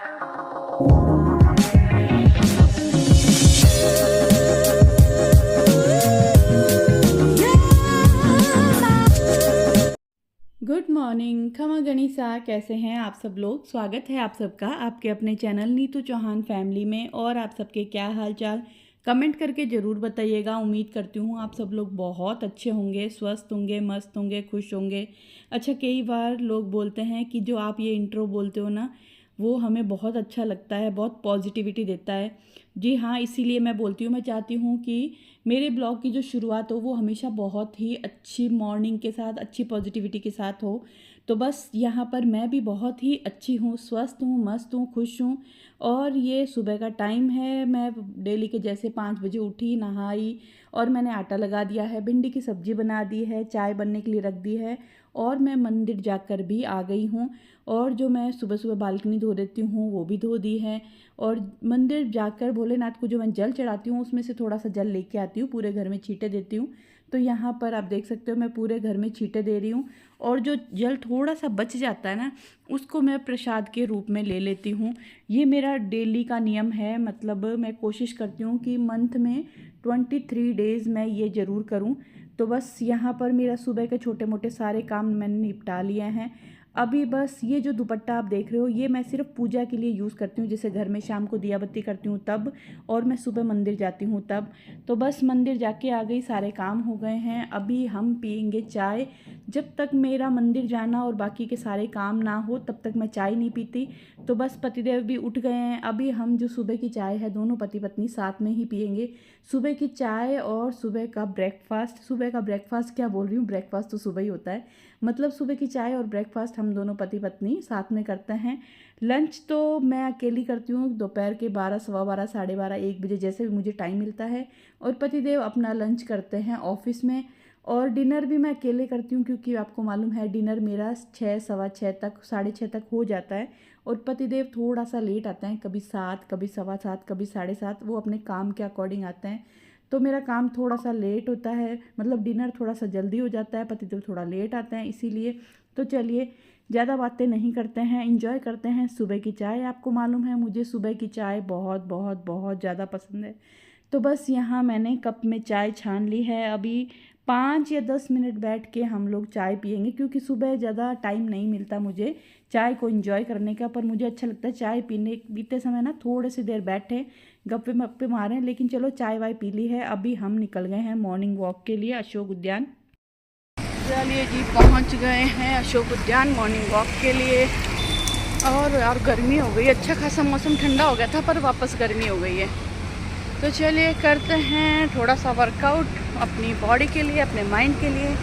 Good morning, खमा गणिसा। कैसे हैं आप सब लोग? स्वागत है आप सबका आपके अपने चैनल नीतू चौहान फैमिली में। और आप सबके क्या हाल चाल कमेंट करके ज़रूर बताइएगा। उम्मीद करती हूँ आप सब लोग बहुत अच्छे होंगे, स्वस्थ होंगे, मस्त होंगे, खुश होंगे। अच्छा, कई बार लोग बोलते हैं कि जो आप ये इंट्रो बोलते हो ना, वो हमें बहुत अच्छा लगता है, बहुत पॉजिटिविटी देता है। जी हाँ, इसीलिए मैं बोलती हूँ, मैं चाहती हूँ कि मेरे ब्लॉग की जो शुरुआत हो वो हमेशा बहुत ही अच्छी मॉर्निंग के साथ, अच्छी पॉजिटिविटी के साथ हो। तो बस यहाँ पर मैं भी बहुत ही अच्छी हूँ, स्वस्थ हूँ, मस्त हूँ, खुश हूँ। और ये सुबह का टाइम है, मैं डेली के जैसे 5 बजे उठी, नहाई और मैंने आटा लगा दिया है, भिंडी की सब्ज़ी बना दी है, चाय बनने के लिए रख दी है और मैं मंदिर जाकर भी आ गई हूँ। और जो मैं सुबह सुबह बालकनी धो देती हूँ वो भी धो दी है। और मंदिर जाकर भोलेनाथ को जो मैं जल चढ़ाती हूँ उसमें से थोड़ा सा जल लेके आती हूँ, पूरे घर में छींटे देती हूँ। तो यहाँ पर आप देख सकते हो मैं पूरे घर में छींटे दे रही हूँ। और जो जल थोड़ा सा बच जाता है ना, उसको मैं प्रसाद के रूप में ले लेती हूँ। ये मेरा डेली का नियम है। मतलब मैं कोशिश करती हूँ कि मंथ में 23 डेज़ मैं ये ज़रूर करूँ। तो बस यहाँ पर मेरा सुबह के छोटे मोटे सारे काम मैंने निपटा लिए हैं। अभी बस ये जो दुपट्टा आप देख रहे हो ये मैं सिर्फ पूजा के लिए यूज़ करती हूँ, जैसे घर में शाम को दिया बत्ती करती हूँ तब, और मैं सुबह मंदिर जाती हूँ तब। तो बस मंदिर जाके आ गई, सारे काम हो गए हैं। अभी हम पियेंगे चाय। जब तक मेरा मंदिर जाना और बाकी के सारे काम ना हो तब तक मैं चाय नहीं पीती। तो बस पतिदेव भी उठ गए हैं। अभी हम जो सुबह की चाय है दोनों पति पत्नी साथ में ही पियेंगे। सुबह की चाय और सुबह का ब्रेकफास्ट, सुबह का ब्रेकफास्ट क्या बोल रही हूँ, ब्रेकफास्ट तो सुबह ही होता है। मतलब सुबह की चाय और ब्रेकफास्ट हम दोनों पति पत्नी साथ में करते हैं। लंच तो मैं अकेली करती हूँ, दोपहर के 12, सवा 12, साढ़े 12, 1 बजे जैसे भी मुझे टाइम मिलता है। और पतिदेव अपना लंच करते हैं ऑफिस में। और डिनर भी मैं अकेले करती हूँ क्योंकि आपको मालूम है डिनर मेरा 6, सवा 6 तक, 6:30 तक हो जाता है। और पतिदेव थोड़ा सा लेट आते हैं, कभी 7, कभी सवा 7, कभी 7:30, वो अपने काम के अकॉर्डिंग आते हैं। तो मेरा काम थोड़ा सा लेट होता है, मतलब डिनर थोड़ा सा जल्दी हो जाता है, पतिदेव थोड़ा लेट आते हैं इसीलिए। तो चलिए ज़्यादा बातें नहीं करते हैं, इंजॉय करते हैं सुबह की चाय। आपको मालूम है मुझे सुबह की चाय बहुत बहुत बहुत ज़्यादा पसंद है। तो बस यहाँ मैंने कप में चाय छान ली है। अभी 5 या 10 मिनट बैठ के हम लोग चाय पियेंगे क्योंकि सुबह ज़्यादा टाइम नहीं मिलता मुझे चाय को एंजॉय करने का। पर मुझे अच्छा लगता है चाय पीते समय ना थोड़ी सी देर बैठे, गप्पे मप्पे मारें। लेकिन चलो चाय वाय पी ली है, अभी हम निकल गए हैं मॉर्निंग वॉक के लिए अशोक उद्यान। चलिए जी, पहुंच गए हैं अशोक उद्यान मॉर्निंग वॉक के लिए। और यार गर्मी हो गई, अच्छा खासा मौसम ठंडा हो गया था पर वापस गर्मी हो गई है। तो चलिए करते हैं थोड़ा सा वर्कआउट अपनी बॉडी के लिए, अपने माइंड के लिए।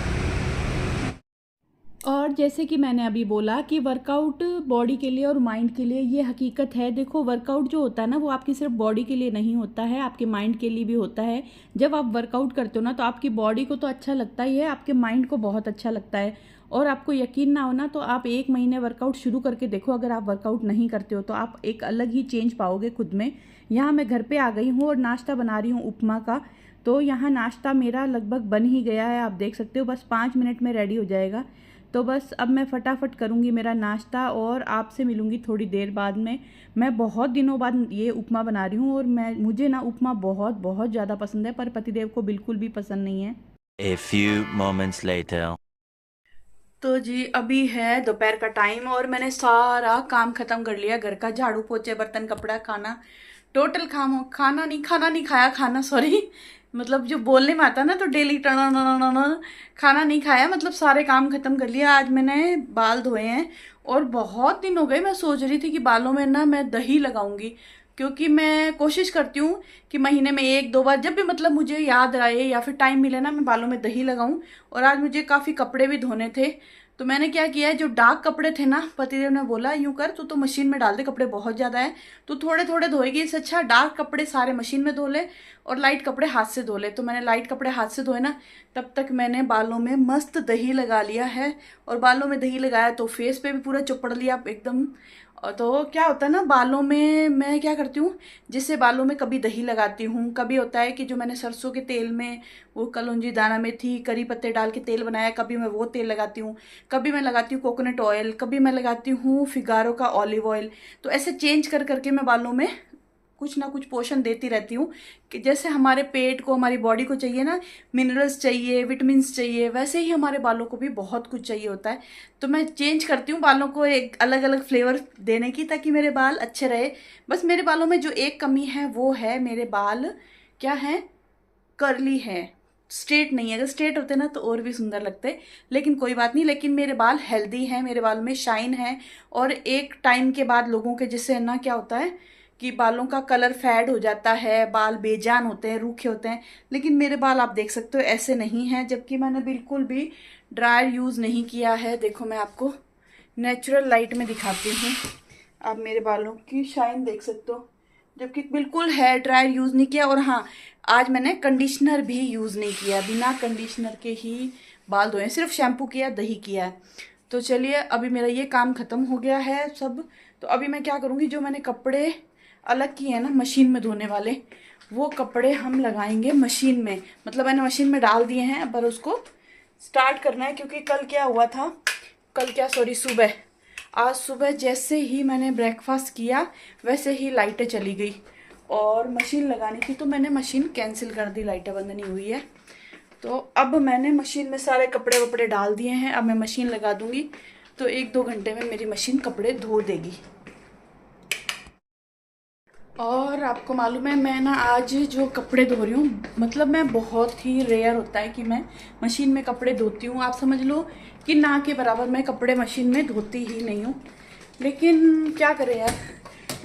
और जैसे कि मैंने अभी बोला कि वर्कआउट बॉडी के लिए और माइंड के लिए, ये हकीकत है। देखो वर्कआउट जो होता है ना वो आपकी सिर्फ बॉडी के लिए नहीं होता है, आपके माइंड के लिए भी होता है। जब आप वर्कआउट करते हो ना तो आपकी बॉडी को तो अच्छा लगता ही है, आपके माइंड को बहुत अच्छा लगता है। और आपको यकीन ना हो ना तो आप 1 महीने वर्कआउट शुरू करके देखो, अगर आप वर्कआउट नहीं करते हो तो आप एक अलग ही चेंज पाओगे खुद में। यहाँ मैं घर पे आ गई हूँ और नाश्ता बना रही हूँ उपमा का। तो यहाँ नाश्ता मेरा लगभग बन ही गया है, आप देख सकते हो, बस 5 मिनट में रेडी हो जाएगा। तो बस अब मैं फटाफट करूँगी मेरा नाश्ता और आपसे मिलूँगी थोड़ी देर बाद में। मैं बहुत दिनों बाद ये उपमा बना रही हूँ और मुझे ना उपमा बहुत बहुत ज़्यादा पसंद है, पर पतिदेव को बिल्कुल भी पसंद नहीं है। A few moments later. तो जी अभी है दोपहर का टाइम और मैंने सारा काम खत्म कर लिया, घर का झाड़ू पोछे बर्तन कपड़ा खाना, टोटल खाना नहीं खाया, खाना सॉरी, मतलब जो बोलने में आता ना तो डेली खाना नहीं खाया, मतलब सारे काम खत्म कर लिया। आज मैंने बाल धोए हैं और बहुत दिन हो गए, मैं सोच रही थी कि बालों में ना मैं दही लगाऊंगी क्योंकि मैं कोशिश करती हूँ कि महीने में 1-2 बार जब भी मतलब मुझे याद आए या फिर टाइम मिले ना मैं बालों में दही लगाऊं। और आज मुझे काफ़ी कपड़े भी धोने थे। तो मैंने क्या किया है, जो डार्क कपड़े थे ना, पतिदेव ने बोला यूं कर तू तो मशीन में डाल दे, कपड़े बहुत ज़्यादा है तो थोड़े थोड़े धोएगी, इससे अच्छा डार्क कपड़े सारे मशीन में धो ले और लाइट कपड़े हाथ से धो ले। तो मैंने लाइट कपड़े हाथ से धोए ना, तब तक मैंने बालों में मस्त दही लगा लिया है। और बालों में दही लगाया तो फेस पे भी पूरा चुपड़ लिया एकदम। और तो क्या होता है ना, बालों में मैं क्या करती हूँ, जिससे बालों में कभी दही लगाती हूँ, कभी होता है कि जो मैंने सरसों के तेल में वो कलौंजी दाना मेथी करी पत्ते डाल के तेल बनाया, कभी मैं वो तेल लगाती हूँ। कभी मैं लगाती हूँ कोकोनट ऑयल, कभी मैं लगाती हूँ फिगारो का ऑलिव ऑयल। तो ऐसे चेंज कर करके मैं बालों में कुछ ना कुछ पोषण देती रहती हूँ कि जैसे हमारे पेट को, हमारी बॉडी को चाहिए ना मिनरल्स चाहिए, विटामिन्स चाहिए, वैसे ही हमारे बालों को भी बहुत कुछ चाहिए होता है। तो मैं चेंज करती हूँ बालों को एक अलग अलग फ्लेवर देने की, ताकि मेरे बाल अच्छे रहे। बस मेरे बालों में जो एक कमी है वो है, मेरे बाल क्या है, कर्ली है, स्ट्रेट नहीं है। अगर स्ट्रेट होते ना तो और भी सुंदर लगते, लेकिन कोई बात नहीं। लेकिन मेरे बाल हेल्दी हैं, मेरे बाल में शाइन है। और एक टाइम के बाद लोगों के जिससे ना क्या होता है कि बालों का कलर फेड हो जाता है, बाल बेजान होते हैं, रूखे होते हैं। लेकिन मेरे बाल आप देख सकते हो ऐसे नहीं हैं, जबकि मैंने बिल्कुल भी ड्रायर यूज़ नहीं किया है। देखो मैं आपको नेचुरल लाइट में दिखाती हूँ, आप मेरे बालों की शाइन देख सकते हो, जबकि बिल्कुल हेयर ड्रायर यूज़ नहीं किया। और हाँ, आज मैंने कंडीशनर भी यूज़ नहीं किया, बिना कंडीशनर के ही बाल धोए, सिर्फ शैम्पू किया, दही किया है। तो चलिए अभी मेरा ये काम ख़त्म हो गया है सब। तो अभी मैं क्या करूँगी, जो मैंने कपड़े अलग किए हैं ना मशीन में धोने वाले, वो कपड़े हम लगाएंगे मशीन में। मतलब मैंने मशीन में डाल दिए हैं, पर उसको स्टार्ट करना है। क्योंकि कल क्या हुआ था, कल क्या सॉरी सुबह, आज सुबह जैसे ही मैंने ब्रेकफास्ट किया वैसे ही लाइटें चली गई और मशीन लगानी थी, तो मैंने मशीन कैंसिल कर दी, लाइटें बंद नहीं हुई है। तो अब मैंने मशीन में सारे कपड़े वपड़े डाल दिए हैं, अब मैं मशीन लगा दूंगी। तो 1-2 घंटे में मेरी मशीन कपड़े धो देगी। और आपको मालूम है, मैं ना आज जो कपड़े धो रही हूँ, मतलब मैं बहुत ही रेयर होता है कि मैं मशीन में कपड़े धोती हूँ। आप समझ लो कि ना के बराबर मैं कपड़े मशीन में धोती ही नहीं हूँ। लेकिन क्या करें यार,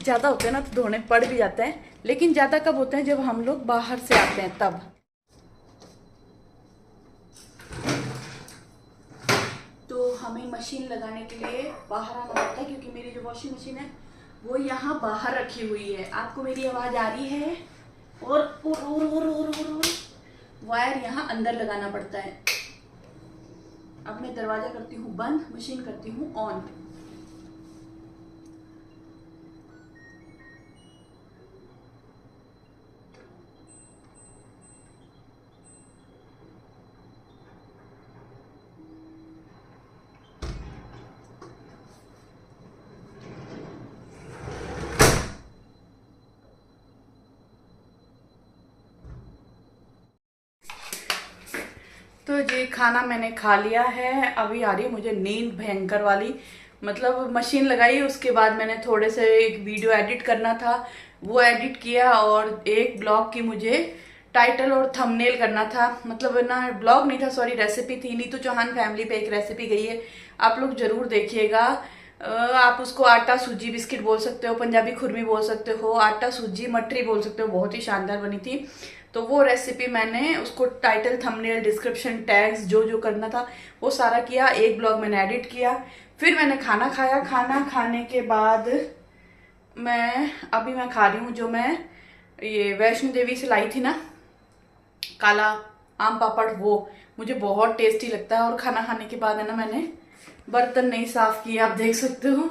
ज़्यादा होते हैं ना तो धोने पड़ भी जाते हैं। लेकिन ज़्यादा कब होते हैं, जब हम लोग बाहर से आते हैं तब। तो हमें मशीन लगाने के लिए बाहर आना पड़ता है, क्योंकि मेरी जो वॉशिंग मशीन है वो यहाँ बाहर रखी हुई है। आपको मेरी आवाज़ आ रही है? और वायर यहाँ अंदर लगाना पड़ता है। अब मैं दरवाजा करती हूँ बंद, मशीन करती हूँ ऑन। तो ये खाना मैंने खा लिया है, अभी आ रही है मुझे नींद भयंकर वाली। मतलब मशीन लगाई, उसके बाद मैंने थोड़े से एक वीडियो एडिट करना था, वो एडिट किया। और एक ब्लॉग की मुझे टाइटल और थंबनेल करना था, मतलब ना ब्लॉग नहीं था सॉरी, रेसिपी थी। नीतू चौहान फैमिली पे एक रेसिपी गई है, आप लोग जरूर देखिएगा। आप उसको आटा सूजी बिस्किट बोल सकते हो, पंजाबी खुरमी बोल सकते हो, आटा सूजी मटरी बोल सकते हो, बहुत ही शानदार बनी थी। तो वो रेसिपी मैंने उसको टाइटल थंबनेल डिस्क्रिप्शन टैग्स जो जो करना था वो सारा किया, एक ब्लॉग मैंने एडिट किया। फिर मैंने खाना खाया, खाना खाने के बाद मैं खा रही हूँ जो मैं ये वैष्णो देवी से लाई थी ना काला आम पापड़, वो मुझे बहुत टेस्टी लगता है। और खाना खाने के बाद है ना, मैंने बर्तन नहीं साफ किए, आप देख सकते हो।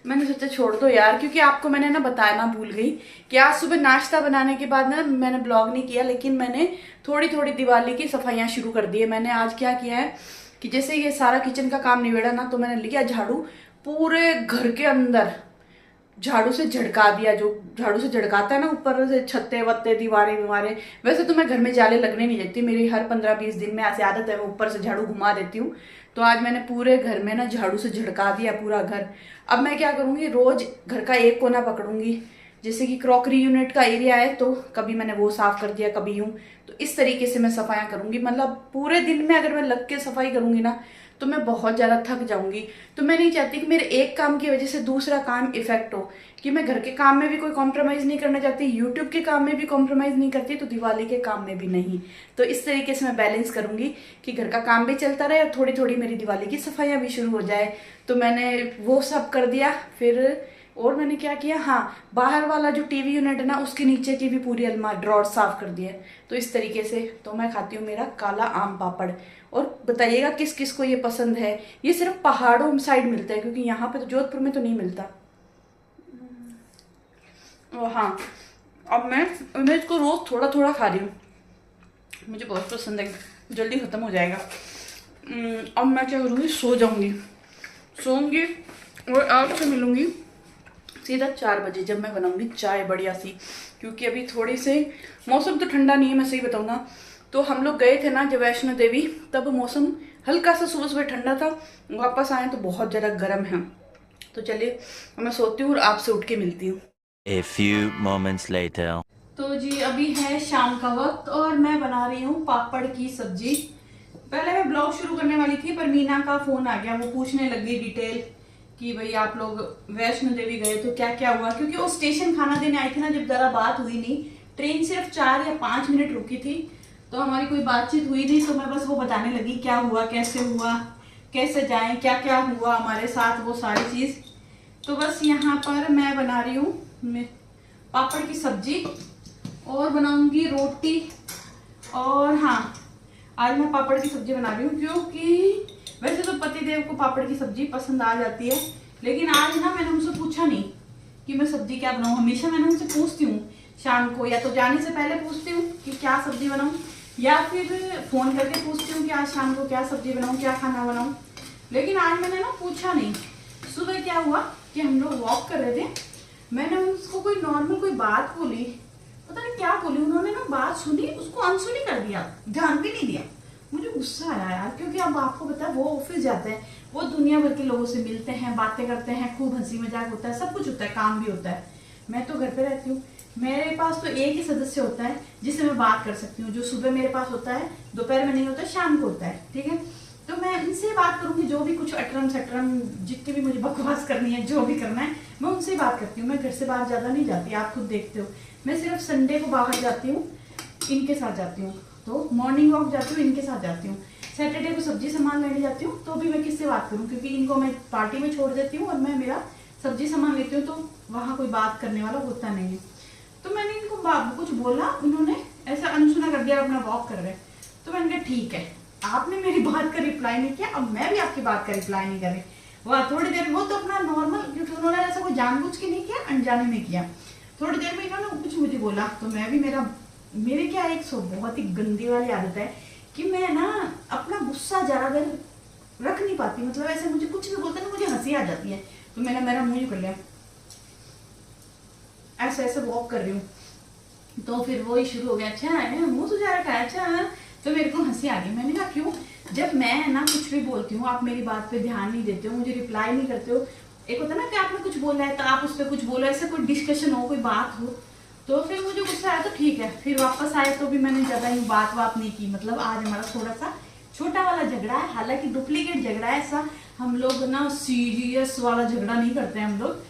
मैंने सोचा छोड़ दो यार, क्योंकि आपको मैंने ना बताना भूल गई कि आज सुबह नाश्ता बनाने के बाद ना मैंने ब्लॉग नहीं किया, लेकिन मैंने थोड़ी थोड़ी दिवाली की सफाइयाँ शुरू कर दी है। मैंने आज क्या किया है कि जैसे ये सारा किचन का काम निबेड़ा ना, तो मैंने लिया झाड़ू, पूरे घर के अंदर झाड़ू से झड़का दिया। जो झाड़ू से झड़काता है ना, ऊपर से छत्ते वत्ते दीवारें विवारें। वैसे तो मैं घर में जाले लगने नहीं देती, मेरी हर 15-20 दिन में ऐसी आदत है, मैं ऊपर से झाड़ू घुमा देती हूँ। तो आज मैंने पूरे घर में ना झाड़ू से झड़का दिया पूरा घर। अब मैं क्या करूँगी, रोज घर का एक कोना पकड़ूंगी। जैसे कि क्रॉकरी यूनिट का एरिया है तो कभी मैंने वो साफ कर दिया, कभी यूं। तो इस तरीके से मैं सफाइयाँ करूंगी। मतलब पूरे दिन में अगर मैं लग के सफाई करूंगी ना तो मैं बहुत ज़्यादा थक जाऊंगी। तो मैं नहीं चाहती कि मेरे एक काम की वजह से दूसरा काम इफेक्ट हो, कि मैं घर के काम में भी कोई कॉम्प्रोमाइज़ नहीं करना चाहती, यूट्यूब के काम में भी कॉम्प्रोमाइज़ नहीं करती, तो दिवाली के काम में भी नहीं। तो इस तरीके से मैं बैलेंस करूंगी कि घर का काम भी चलता रहे और थोड़ी थोड़ी मेरी दिवाली की सफाइयाँ भी शुरू हो जाए। तो मैंने वो सब कर दिया। फिर और मैंने क्या किया, हाँ, बाहर वाला जो टीवी यूनिट है ना, उसके नीचे की भी पूरी अलमारी ड्रॉर साफ कर दिया। तो इस तरीके से तो मैं खाती हूँ मेरा काला आम पापड़। और बताइएगा किस किस को ये पसंद है। ये सिर्फ पहाड़ों साइड मिलता है, क्योंकि यहाँ पे तो जोधपुर में तो नहीं मिलता। हाँ, अब मैं इसको रोज थोड़ा थोड़ा खा रही हूँ, मुझे बहुत पसंद है, जल्दी खत्म हो जाएगा। अब मैं क्या करूँगी, सो जाऊँगी, सोऊंगी और आपसे मिलूँगी सीधा 4 बजे जब मैं बनाऊँगी चाय बढ़िया सी। क्योंकि अभी थोड़ी से मौसम तो ठंडा नहीं है, मैं सही बताऊँ ना, तो हम लोग गए थे ना जब वैष्णो देवी, तब मौसम हल्का सा सुबह सुबह ठंडा था, वापस आए तो बहुत ज़्यादा गर्म है। तो चलिए मैं सोती हूँ और आपसे उठ के मिलती हूँ। A few moments later. तो जी अभी है शाम का वक्त और मैं बना रही हूँ पापड़ की सब्जी। पहले मैं ब्लॉग शुरू करने वाली थी पर मीना का फोन आ गया, वो पूछने लगी डिटेल कि भाई आप लोग वैष्णो देवी गए तो क्या क्या हुआ, क्योंकि वो स्टेशन खाना देने आई थी ना, जब जरा बात हुई नहीं, ट्रेन सिर्फ 4 या 5 मिनट रुकी थी तो हमारी कोई बातचीत हुई नहीं। तो मैं बस वो बताने लगी क्या हुआ, कैसे जाएं, क्या क्या हुआ हमारे साथ, वो सारी चीज। तो बस यहाँ पर मैं बना रही हूँ पापड़ की सब्जी और बनाऊंगी रोटी। और हाँ, आज मैं पापड़ की सब्जी बना रही हूँ क्योंकि वैसे तो पतिदेव को पापड़ की सब्जी पसंद आ जाती है, लेकिन आज ना मैंने उनसे पूछा नहीं कि मैं सब्जी क्या बनाऊँ। हमेशा मैंने उनसे पूछती हूँ शाम को, या तो जाने से पहले पूछती हूँ कि क्या सब्जी बनाऊँ, या फिर फोन करके पूछती हूँ कि आज शाम को क्या सब्जी बनाऊँ, क्या खाना बनाऊँ। लेकिन आज मैंने ना पूछा नहीं। सुबह क्या हुआ कि हम लोग वॉक कर रहे थे, मैंने उसको कोई नॉर्मल कोई बात बोली, पता नहीं क्या बोली, उन्होंने ना बात सुनी उसको अनसुनी कर दिया, ध्यान भी नहीं दिया। मुझे गुस्सा आया यार, क्योंकि अब आपको पता है वो ऑफिस जाते हैं, वो दुनिया भर के लोगों से मिलते हैं, बातें करते हैं, खूब हंसी मजाक होता है, सब कुछ होता है, काम भी होता है। मैं तो घर पे रहती हूँ, मेरे पास तो एक ही सदस्य होता है जिससे मैं बात कर सकती हूँ, जो सुबह मेरे पास होता है, दोपहर में नहीं होता, शाम को होता है, ठीक है। तो मैं इनसे बात करूंगी, जो भी कुछ अटरम सटरम जितनी भी मुझे बकवास करनी है, जो भी करना है, मैं उनसे बात करती हूँ। मैं घर से बाहर ज्यादा नहीं जाती, आप खुद देखते हो, मैं सिर्फ संडे को बाहर जाती हूँ, इनके साथ जाती हूँ, तो मॉर्निंग वॉक जाती हूँ, इनके साथ जाती हूँ। सैटरडे को सब्जी सामान लेने जाती हूँ, तो भी मैं किससे बात करूँ, क्योंकि इनको मैं पार्टी में छोड़ देती हूँ और मैं मेरा सब्जी सामान लेती हूँ, तो वहाँ कोई बात करने वाला होता नहीं है। तो मैंने इनको कुछ बोला, उन्होंने ऐसा अनसुना कर दिया, अपना वॉक कर रहे। तो मैंने कहा ठीक है, आपने मेरी बात का रिप्लाई नहीं किया, अब मैं भी आपकी बात का रिप्लाई नहीं कर रही। वह थोड़ी देर, वो तो अपना नॉर्मल, क्योंकि उन्होंने ऐसा कोई जानबूझ के नहीं किया, अनजाने में किया। थोड़ी देर में इन्होंने कुछ मुझे बोला, तो मैं भी मेरे क्या एक बहुत ही गंदी वाली आदत है कि मैं ना अपना गुस्सा ज्यादा देर रख नहीं पाती, मतलब ऐसे मुझे कुछ भी बोलते ना मुझे हंसी आ जाती है, तो मैंने मेरा मुंह कर लिया, ऐसे ऐसे वॉक कर रही हूँ, तो फिर वो ही शुरू हो गया, अच्छा मुंह सुझा रखा है, अच्छा। तो मेरे को हंसी आ गई, मैंने कहा क्यों, जब मैं ना कुछ भी बोलती हूँ आप मेरी बात पे ध्यान नहीं देते हो, मुझे रिप्लाई नहीं करते हो। एक होता है ना कि आपने कुछ बोला है तो आप उस पर कुछ बोलो, ऐसे कोई डिस्कशन हो, कोई बात हो, तो फिर मुझे गुस्सा आया, तो ठीक है, फिर वापस आए तो भी मैंने ज्यादा ही बात नहीं की। मतलब आज हमारा थोड़ा सा छोटा वाला झगड़ा है, हालांकि डुप्लीकेट झगड़ा है, ऐसा हम लोग ना सीरियस वाला झगड़ा नहीं करते हैं, हम लोग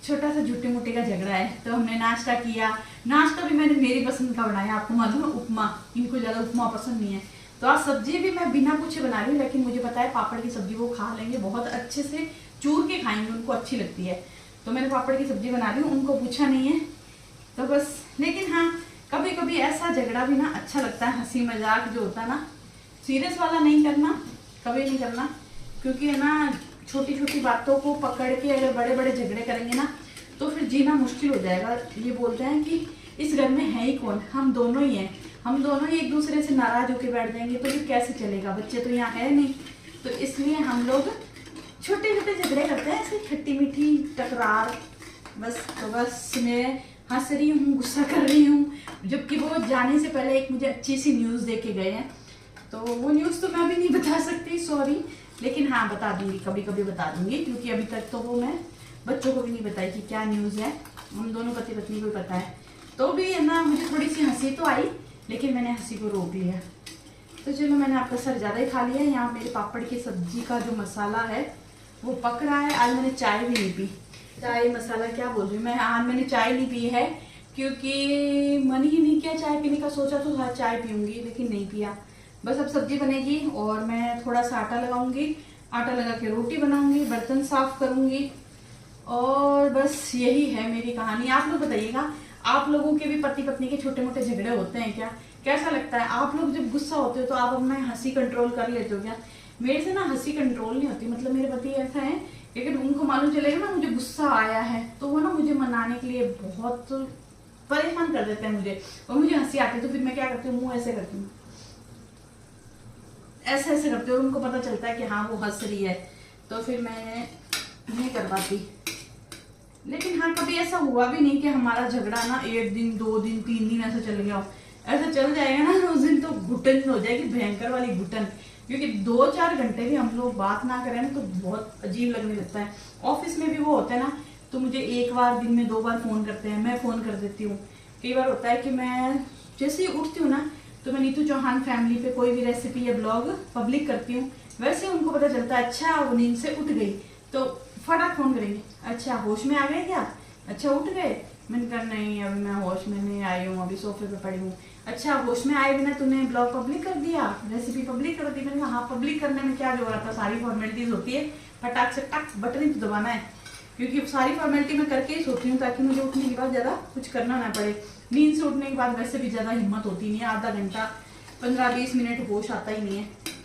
छोटा सा झूठे मोटे का झगड़ा है। तो हमने नाश्ता किया, नाश्ता भी मैंने मेरी पसंद का बनाया, आपको मालूम है उपमा, इनको ज्यादा उपमा पसंद नहीं है, तो आज सब्जी भी मैं बिना पूछे बना रही हूँ, लेकिन मुझे पता है पापड़ की सब्जी वो खा लेंगे, बहुत अच्छे से चूर के खाएंगे, उनको अच्छी लगती है, तो मैंने पापड़ की सब्जी बना रही हूँ, उनको पूछा नहीं है, तो बस। लेकिन हाँ, कभी कभी ऐसा झगड़ा भी ना अच्छा लगता है, हंसी मजाक जो होता है ना, सीरियस वाला नहीं करना, कभी नहीं करना, क्योंकि है ना छोटी छोटी बातों को पकड़ के अगर बड़े बड़े झगड़े करेंगे ना तो फिर जीना मुश्किल हो जाएगा। ये बोलते हैं कि इस घर में है ही कौन, हम दोनों ही हैं, हम दोनों ही एक दूसरे से नाराज होकर बैठ जाएंगे तो फिर कैसे चलेगा, बच्चे तो यहाँ है नहीं। तो इसलिए हम लोग छोटे छोटे झगड़े करते हैं, ऐसे खट्टी मीठी टकरार, बस। तो बस मैं हंस रही हूँ, गुस्सा कर रही हूँ, जबकि वो जाने से पहले एक मुझे अच्छी सी न्यूज़ दे के गए हैं, तो वो न्यूज़ तो मैं भी नहीं बता सकती, सॉरी, लेकिन हाँ बता दूंगी, कभी कभी बता दूंगी, क्योंकि अभी तक तो वो मैं बच्चों को भी नहीं बताई कि क्या न्यूज़ है, हम दोनों पति पत्नी को पता है। तो भी है ना मुझे थोड़ी सी हंसी तो आई, लेकिन मैंने हंसी को रोक लिया। तो चलो, मैंने आपका सर ज़्यादा ही खा लिया है। यहाँ मेरे पापड़ की सब्जी का जो मसाला है वो पक रहा है। आज मैंने चाय भी नहीं पी, चाय मसाला क्या बोल रही हूँ मैं, आज मैंने चाय नहीं पी है क्योंकि मन ही नहीं किया चाय पीने का, सोचा तो था चाय पीऊँगी लेकिन नहीं पिया। बस अब सब्जी बनेगी और मैं थोड़ा सा आटा लगाऊंगी, आटा लगा के रोटी बनाऊंगी, बर्तन साफ करूंगी, और बस यही है मेरी कहानी। आप लोग बताइएगा, आप लोगों के भी पति पत्नी के छोटे मोटे झगड़े होते हैं क्या, कैसा लगता है? आप लोग जब गुस्सा होते हो तो आप अपना हंसी कंट्रोल कर लेते हो क्या? मेरे से ना हंसी कंट्रोल नहीं होती, मतलब मेरे पति ऐसा है, लेकिन उनको मालूम चलेगा ना मुझे गुस्सा आया है तो वो ना मुझे मनाने के लिए बहुत परेशान कर देते हैं मुझे, और मुझे हंसी आती है तो फिर मैं क्या करती हूँ, मुंह ऐसे करती हूँ, ऐसे ऐसे करती हूँ और उनको पता चलता है कि हाँ वो हंस रही है, तो फिर मैं नहीं कर पाती। लेकिन हाँ कभी ऐसा हुआ भी नहीं कि हमारा झगड़ा ना 1 दिन 2 दिन 3 दिन ऐसा चल गया हो। ऐसा चल जाएगा ना उस दिन तो घुटन हो जाएगी, भयंकर वाली घुटन, क्योंकि 2-4 घंटे भी हम लोग बात ना करें ना तो बहुत अजीब लगने लगता है। ऑफिस में भी वो होता है ना, तो मुझे 1 बार दिन में 2 बार फोन करते हैं, मैं फोन कर देती हूँ। कई बार होता है कि मैं जैसे ही उठती हूँ ना तो मैं नीतू चौहान फैमिली पे कोई भी रेसिपी या ब्लॉग पब्लिक करती हूँ, वैसे उनको पता चलता है अच्छा वो नींद से उठ गई तो फटाक फोन करेंगे, अच्छा होश में आ गए क्या, अच्छा उठ गए। मैंने कहा नहीं अभी मैं होश में नहीं आई हूँ, अभी सोफे पे पड़ी हूँ। अच्छा होश में आए बिना तूने ब्लॉग पब्लिक कर दिया, रेसिपी पब्लिक कर दी। मैंने कहा हाँ पब्लिक करने में क्या जो रहा था, सारी फॉर्मेलिटीज होती है, फटाक से टक बटन ही तो दबाना है, क्योंकि सारी फॉर्मेलिटी मैं करके ही सोती हूँ ताकि मुझे उठने के बाद ज़्यादा कुछ करना ना पड़े। नींद से उठने के बाद वैसे भी ज़्यादा हिम्मत होती नहीं है, आधा घंटा 15-20 मिनट होश आता ही नहीं है।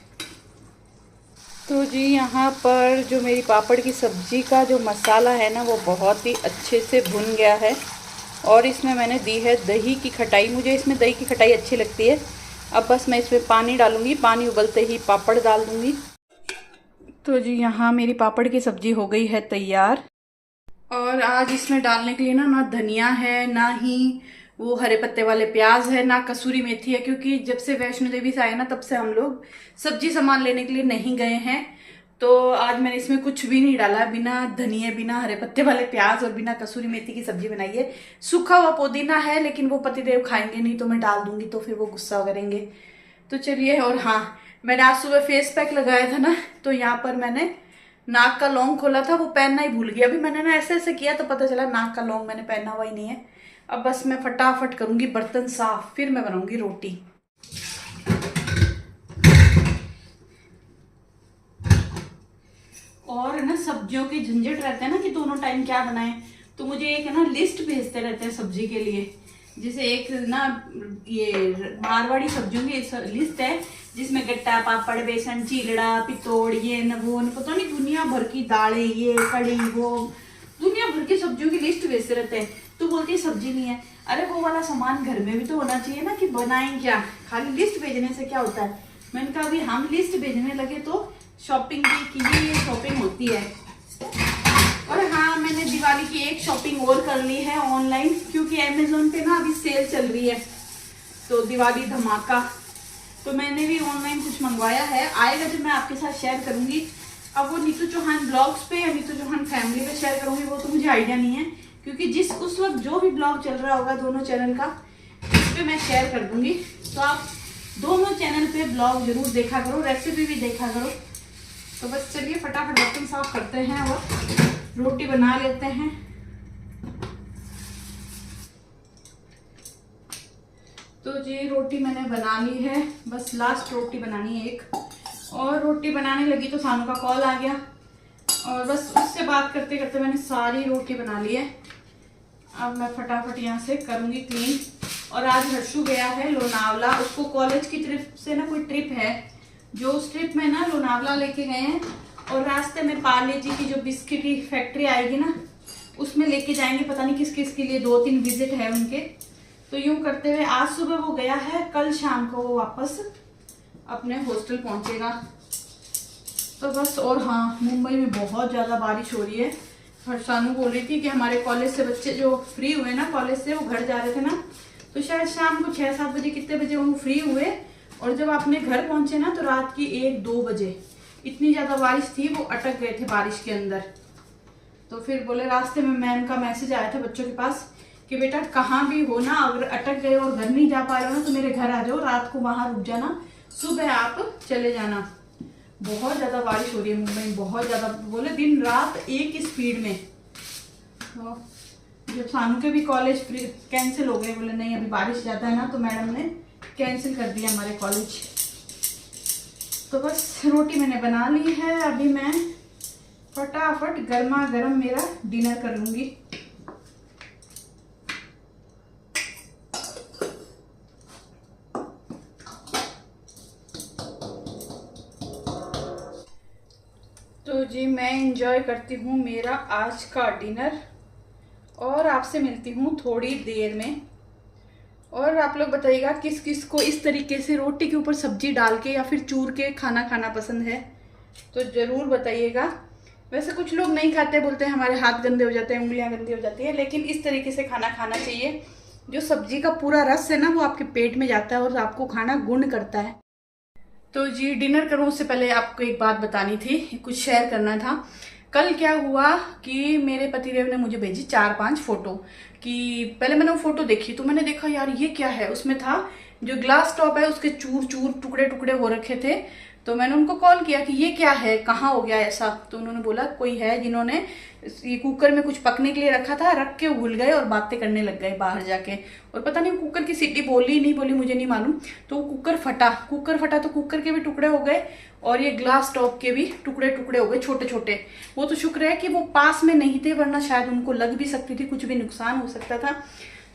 तो जी यहाँ पर जो मेरी पापड़ की सब्ज़ी का जो मसाला है ना वो बहुत ही अच्छे से भुन गया है, और इसमें मैंने दी है दही की खटाई। मुझे इसमें दही की खटाई अच्छी लगती है। अब बस मैं इसमें पानी डालूँगी, पानी उबलते ही पापड़ डाल दूँगी। तो जी यहाँ मेरी पापड़ की सब्ज़ी हो गई है तैयार, और आज इसमें डालने के लिए ना धनिया है, ना ही वो हरे पत्ते वाले प्याज है, ना कसूरी मेथी है, क्योंकि जब से वैष्णो देवी से आए ना तब से हम लोग सब्जी सामान लेने के लिए नहीं गए हैं। तो आज मैंने इसमें कुछ भी नहीं डाला, बिना धनिया बिना हरे पत्ते वाले प्याज और बिना कसूरी मेथी की सब्जी बनाई है। सूखा हुआ पुदीना है लेकिन वो पतिदेव खाएंगे नहीं, तो मैं डाल दूंगी तो फिर वो गुस्सा करेंगे। तो चलिए, और हाँ मैंने आज सुबह फेस पैक लगाया था ना, तो यहाँ पर मैंने नाक का लौंग खोला था, वो पहनना ही भूल गया। अभी मैंने ना ऐसे ऐसे किया तो पता चला नाक का लौंग मैंने पहना हुआ ही नहीं है। अब बस मैं फटाफट करूंगी बर्तन साफ, फिर मैं बनाऊंगी रोटी। और ना सब्जियों के झंझट रहते हैं ना कि दोनों टाइम क्या बनाएं, तो मुझे एक है ना लिस्ट भेजते रहते हैं सब्जी के लिए। जैसे एक ना ये मारवाड़ी सब्जियों की लिस्ट है जिसमें गट्टा, पापड़, बेसन, चीलड़ा, पितोड़, ये न वो न पता नहीं दुनिया भर की दालें, ये कड़ी, वो दुनिया भर की सब्जियों की लिस्ट भेजते रहते हैं। तो बोलती है सब्जी नहीं है। अरे वो वाला सामान घर में भी तो होना चाहिए ना कि बनाएं क्या, खाली लिस्ट भेजने से क्या होता है। मैंने कहा अभी हम लिस्ट भेजने लगे तो शॉपिंग की ये शॉपिंग होती है। और हाँ मैंने दिवाली की एक शॉपिंग और कर ली है ऑनलाइन, क्योंकि अमेजोन पे ना अभी सेल चल रही है तो दिवाली धमाका, तो मैंने भी ऑनलाइन कुछ मंगवाया है, आएगा जब मैं आपके साथ शेयर करूंगी। अब वो नीतू चौहान ब्लॉग्स पे या नीतू चौहान फैमिली पे शेयर करूंगी वो तो मुझे आइडिया नहीं है, क्योंकि जिस उस वक्त जो भी ब्लॉग चल रहा होगा दोनों चैनल का उस पर मैं शेयर कर दूंगी। तो आप दोनों चैनल पे ब्लॉग जरूर देखा करो, रेसिपी भी देखा करो। तो बस चलिए फटाफट बर्तन साफ करते हैं और रोटी बना लेते हैं। तो जी रोटी मैंने बना ली है, बस लास्ट रोटी बनानी है एक, और रोटी बनाने लगी तो सानू का कॉल आ गया, और बस उससे बात करते करते मैंने सारी रोटी बना ली है। अब मैं फटाफट यहाँ से करूँगी क्लीन। और आज हर्षु गया है लोनावला, उसको कॉलेज की तरफ से ना कोई ट्रिप है, जो उस ट्रिप में ना लोनावला लेके गए हैं, और रास्ते में पार्ले जी की जो बिस्किट की फैक्ट्री आएगी ना उसमें लेके जाएंगे, पता नहीं किस किस के लिए, 2-3 विजिट है उनके। तो यूं करते हुए आज सुबह वो गया है, कल शाम को वो वापस अपने हॉस्टल पहुंचेगा। तो बस, और हाँ मुंबई में बहुत ज़्यादा बारिश हो रही है। हर्षानू बोल रही थी कि हमारे कॉलेज से बच्चे जो फ्री हुए ना कॉलेज से, वो घर जा रहे थे ना, तो शायद शाम को 6-7 बजे कितने बजे वो फ्री हुए, और जब अपने घर पहुंचे ना तो रात की 1-2 बजे इतनी ज़्यादा बारिश थी वो अटक गए थे बारिश के अंदर। तो फिर बोले रास्ते में मैम का मैसेज आया था बच्चों के पास कि बेटा कहाँ भी हो ना, अगर अटक गए और घर नहीं जा पा रहे हो ना तो मेरे घर आ जाओ, रात को वहाँ रुक जाना, सुबह आप चले जाना। बहुत ज़्यादा बारिश हो रही है मुंबई में, बहुत ज़्यादा, बोले दिन रात एक ही स्पीड में। तो जब सानू के भी कॉलेज कैंसिल हो गए, बोले नहीं अभी बारिश ज़्यादा है ना, तो मैडम ने कैंसिल कर दिया हमारे कॉलेज। तो बस रोटी मैंने बना ली है, अभी मैं फटाफट गर्मा गर्म मेरा डिनर कर लूँगी। तो जी मैं इंजॉय करती हूँ मेरा आज का डिनर, और आपसे मिलती हूँ थोड़ी देर में। और आप लोग बताइएगा किस किस को इस तरीके से रोटी के ऊपर सब्जी डाल के या फिर चूर के खाना खाना पसंद है, तो ज़रूर बताइएगा। वैसे कुछ लोग नहीं खाते, बोलते हैं हमारे हाथ गंदे हो जाते हैं, उंगलियां गंदी हो जाती है, लेकिन इस तरीके से खाना खाना चाहिए। जो सब्जी का पूरा रस है ना वो आपके पेट में जाता है और आपको खाना गुण करता है। तो जी डिनर करूँ उससे पहले आपको एक बात बतानी थी, कुछ शेयर करना था। कल क्या हुआ कि मेरे पतिदेव ने मुझे भेजी 4-5 फोटो, कि पहले मैंने वो फोटो देखी तो मैंने देखा यार ये क्या है। उसमें था जो ग्लास टॉप है उसके चूर चूर टुकड़े टुकड़े हो रखे थे। तो मैंने उनको कॉल किया कि ये क्या है, कहाँ हो गया ऐसा। तो उन्होंने बोला कोई है जिन्होंने ये कुकर में कुछ पकने के लिए रखा था, रख के भूल गए और बातें करने लग गए बाहर जाके, और पता नहीं कुकर की सीटी बोली नहीं बोली मुझे नहीं मालूम। तो कुकर फटा तो कुकर के भी टुकड़े हो गए और ये ग्लास टॉप के भी टुकड़े टुकड़े हो गए छोटे छोटे। वो तो शुक्र है कि वो पास में नहीं थे, वरना शायद उनको लग भी सकती थी, कुछ भी नुकसान हो सकता था।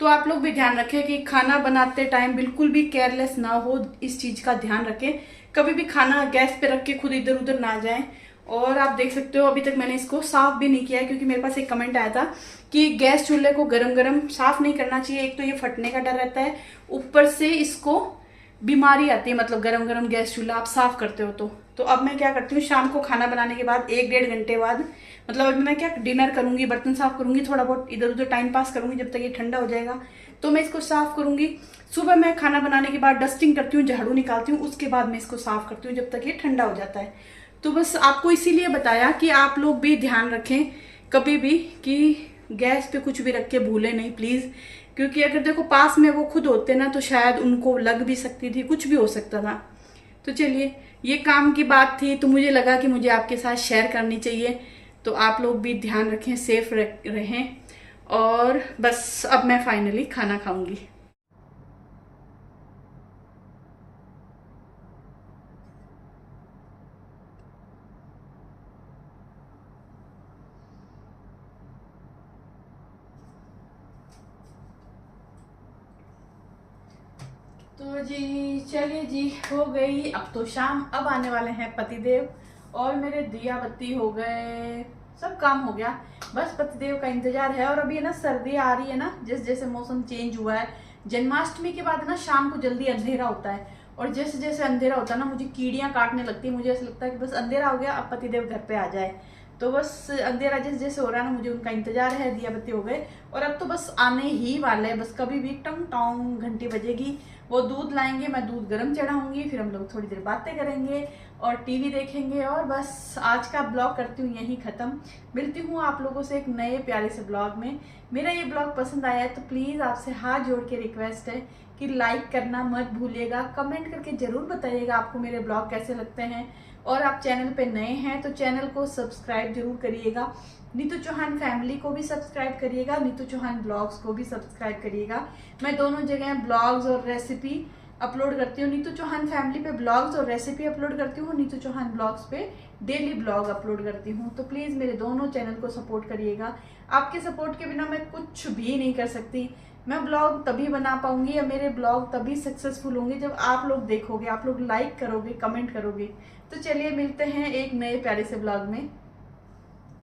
तो आप लोग भी ध्यान रखें कि खाना बनाते टाइम बिल्कुल भी केयरलेस ना हो, इस चीज़ का ध्यान रखें। कभी भी खाना गैस पे रख के खुद इधर उधर ना जाए। और आप देख सकते हो अभी तक मैंने इसको साफ भी नहीं किया है, क्योंकि मेरे पास एक कमेंट आया था कि गैस चूल्हे को गरम गरम साफ नहीं करना चाहिए। एक तो ये फटने का डर रहता है, ऊपर से इसको बीमारी आती है, मतलब गरम गरम गैस चूल्हा आप साफ करते हो तो अब मैं क्या करती हूँ, शाम को खाना बनाने के बाद 1-1.5 घंटे बाद, मतलब अभी मैं क्या डिनर करूंगी, बर्तन साफ करूंगी, थोड़ा बहुत इधर उधर टाइम पास करूंगी जब तक ये ठंडा हो जाएगा, तो मैं इसको साफ करूंगी। सुबह मैं खाना बनाने के बाद डस्टिंग करती हूँ, झाड़ू निकालती हूँ, उसके बाद मैं इसको साफ करती हूँ जब तक ये ठंडा हो जाता है। तो बस आपको इसीलिए बताया कि आप लोग भी ध्यान रखें कभी भी कि गैस पे कुछ भी रख के भूले नहीं प्लीज़, क्योंकि अगर देखो पास में वो खुद होते ना तो शायद उनको लग भी सकती थी, कुछ भी हो सकता था। तो चलिए ये काम की बात थी तो मुझे लगा कि मुझे आपके साथ शेयर करनी चाहिए। तो आप लोग भी ध्यान रखें, सेफ रहें। और बस अब मैं फाइनली खाना खाऊंगी। तो जी चलिए जी हो गई अब तो शाम, अब आने वाले हैं पतिदेव और मेरे दिया बत्ती हो गए, सब काम हो गया, बस पतिदेव का इंतजार है। और अभी है ना सर्दी आ रही है ना, जैसे जैसे मौसम चेंज हुआ है, जन्माष्टमी के बाद ना शाम को जल्दी अंधेरा होता है, और जैसे जैसे अंधेरा होता है ना मुझे कीड़ियां काटने लगती है, मुझे ऐसा लगता है कि बस अंधेरा हो गया अब पतिदेव घर पे आ जाए। तो बस अंधेरा जैसे जैसे हो रहा है ना मुझे उनका इंतजार है, दिया बत्ती हो गए और अब तो बस आने ही वाले हैं, बस कभी भी टंग टोंग घंटी बजेगी, वो दूध लाएंगे, मैं दूध गर्म चढ़ाऊंगी, फिर हम लोग थोड़ी देर बातें करेंगे और टीवी देखेंगे। और बस आज का ब्लॉग करती हूँ यहीं ख़त्म, मिलती हूँ आप लोगों से एक नए प्यारे से ब्लॉग में। मेरा ये ब्लॉग पसंद आया है तो प्लीज़ आपसे हाथ जोड़ के रिक्वेस्ट है कि लाइक करना मत भूलिएगा, कमेंट करके ज़रूर बताइएगा आपको मेरे ब्लॉग कैसे लगते हैं। और आप चैनल पे नए हैं तो चैनल को सब्सक्राइब जरूर करिएगा, नीतू चौहान फैमिली को भी सब्सक्राइब करिएगा, नीतू चौहान ब्लॉग्स को भी सब्सक्राइब करिएगा। मैं दोनों जगह ब्लॉग्स और रेसिपी अपलोड करती हूँ, नीतू चौहान फैमिली पे ब्लॉग्स और रेसिपी अपलोड करती हूँ, नीतू चौहान ब्लॉग्स पे डेली ब्लॉग अपलोड करती हूँ। तो प्लीज़ मेरे दोनों चैनल को सपोर्ट करिएगा, आपके सपोर्ट के बिना मैं कुछ भी नहीं कर सकती। मैं ब्लॉग तभी बना पाऊंगी या मेरे ब्लॉग तभी सक्सेसफुल होंगे जब आप लोग देखोगे, आप लोग लाइक करोगे, कमेंट करोगे। तो चलिए मिलते हैं एक नए प्यारे से ब्लॉग में।